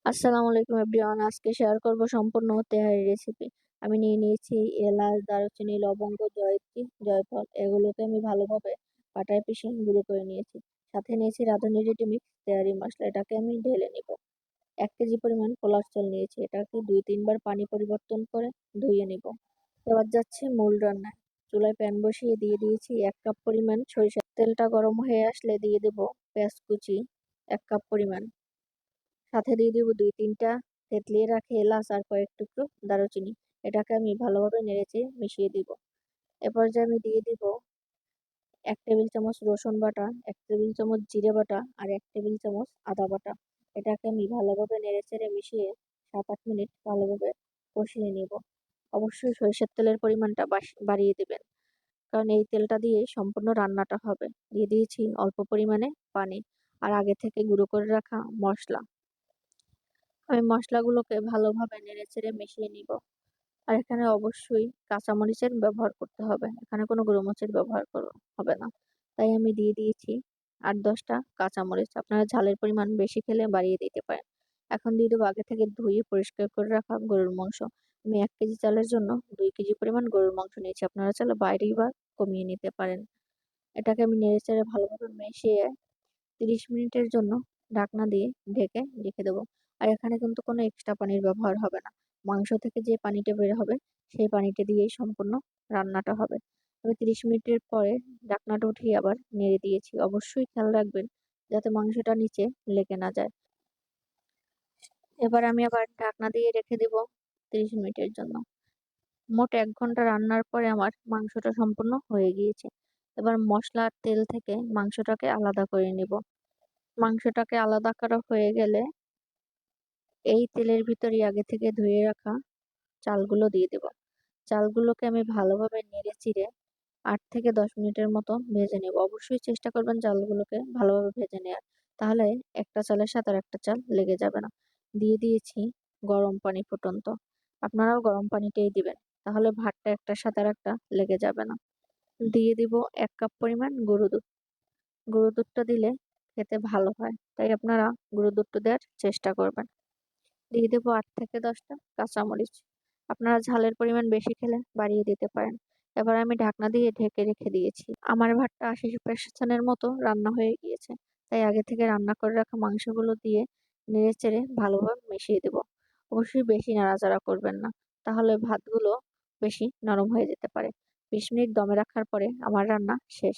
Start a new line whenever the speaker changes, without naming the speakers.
আসসালামু আলাইকুম এভরিওয়ান। আজকে শেয়ার করব সম্পূর্ণ তেহারি রেসিপি। আমি নিয়ে নিয়েছি এলাচ, দারুচিনি, লবঙ্গ, জয়ত্রী, জয়ফল। এগুলোকে আমি ভালোভাবে পাটায় পিষে গুঁড়ো করে নিয়েছি। সাথে নিয়েছি রাঁধুনি রেডিমিক্স তেহারি মশলা। এটাকে আমি ঢেলে নিব। 1 কেজি পরিমাণ পোলার চাল নিয়েছি। এটাকে 2-3 বার পানি পরিবর্তন করে ধুয়ে নিব। এবার যাচ্ছে মূল রান্নায়। চুলায় প্যান বসিয়ে দিয়ে দিয়েছি 1 কাপ পরিমাণ সরিষার তেল। তেলটা গরম হয়ে আসলে দিয়ে দেব পেঁয়াজ কুচি 1 কাপ পরিমাণ। সাথে দিয়ে দিব 2-3টা থেতলিয়ে রাখা এলাচ আর কয়েক টুকরো দারুচিনি। এটাকে আমি ভালোভাবে নেড়েচেড়ে মিশিয়ে দিব। এ পর্যায়ে আমি দিয়ে দিব 1 টেবিল চামচ রসুন বাটা, 1 টেবিল চামচ জিরে বাটা আর 1 টেবিল চামচ আদা বাটা। এটাকে আমি ভালোভাবে নেড়েচেড়ে মিশিয়ে 7-8 মিনিট ভালোভাবে কষিয়ে নিব। অবশ্যই সরিষার তেলের পরিমাণটা বাড়িয়ে দিবেন, কারণ এই তেলটা দিয়ে সম্পূর্ণ রান্নাটা হবে। দিয়ে দিয়েছি অল্প পরিমাণে পানি আর আগে থেকে গুঁড়ো করে রাখা মশলা। আমি মশলাগুলোকে ভালোভাবে নেড়েচেড়ে মিশিয়ে নিব। আর এখানে অবশ্যই কাঁচামরিচের ব্যবহার করতে হবে। এখানে কোনো গুঁড়ো মরিচের ব্যবহার হবে না। তাই আমি দিয়ে দিয়েছি 8-10টা কাঁচামরিচ। আপনারা ঝালের পরিমাণ বেশি খেলে বাড়িয়ে দিতে পারেন। এখন দিয়ে দেবো আগে থেকে ধুয়ে পরিষ্কার করে রাখা গরুর মাংস। আমি 1 কেজি চালের জন্য 2 কেজি পরিমাণ গরুর মাংস নিয়েছি। আপনারা চাইলে বাড়িয়ে বা কমিয়ে নিতে পারেন। এটাকে আমি নেড়েচেড়ে ভালোভাবে মিশিয়ে 30 মিনিটের জন্য ঢাকনা দিয়ে ঢেকে রেখে দেবো। আর এখানে কিন্তু কোনো এক্সট্রা পানির ব্যবহার হবে না। মাংস থেকে যে পানিটা বের হবে সেই পানিটা দিয়েই সম্পূর্ণ রান্নাটা হবে। আমি 30 মিনিটের পরে ঢাকনাটা উঠিয়ে আবার নেড়ে দিয়েছি। অবশ্যই খেয়াল রাখবেন যাতে মাংসটা নিচে লেগে না যায়। এবার আমি আবার ঢাকনা দিয়ে রেখে দেব 30 মিনিটের জন্য। মোট 1 ঘন্টা রান্নার পরে আমার মাংসটা সম্পূর্ণ হয়ে গিয়েছে। এবার মশলা আর তেল থেকে মাংসটাকে আলাদা করে নিব। মাংসটাকে আলাদা করা হয়ে গেলে এই তেলের ভিতরেই আগে থেকে ধুয়ে রাখা চালগুলো দিয়ে দেব। চালগুলোকে আমি ভালোভাবে নেড়ে-চেড়ে 8 থেকে 10 মিনিটের মতো ভেজে নেব। অবশ্যই চেষ্টা করবেন চালগুলোকে ভালোভাবে ভেজে নেয়ার। তাহলে একটা চালের সাথে আরেকটা চাল লেগে যাবে না। দিয়ে দিয়েছি গরম পানি ফুটন্ত। আপনারাও গরম পানিটাই দিবেন। তাহলে ভাতটা একটার সাথে আরেকটা লেগে যাবে না। দিয়ে দিব 1 কাপ পরিমাণ গরুর দুধ। গরুর দুধটা দিলে খেতে ভালো হয়। তাই আপনারা গরুর দুধটা দেওয়ার চেষ্টা করবেন। দিয়ে দেবো 8 থেকে 10টা কাঁচামরিচ। আপনারা ঝালের পরিমাণ বেশি খেলে বাড়িয়ে দিতে পারেন। এবার আমি ঢাকনা দিয়ে ঢেকে রেখে দিয়েছি। আমার ভাতটা 80% মতো রান্না হয়ে গিয়েছে। তাই আগে থেকে রান্না করে রাখা মাংসগুলো দিয়ে নেড়েচেড়ে ভালোভাবে মিশিয়ে দেব। অবশ্যই বেশি নাড়াচাড়া করবেন না, তাহলে ভাতগুলো বেশি নরম হয়ে যেতে পারে। 20 মিনিট দমে রাখার পরে আমার রান্না শেষ।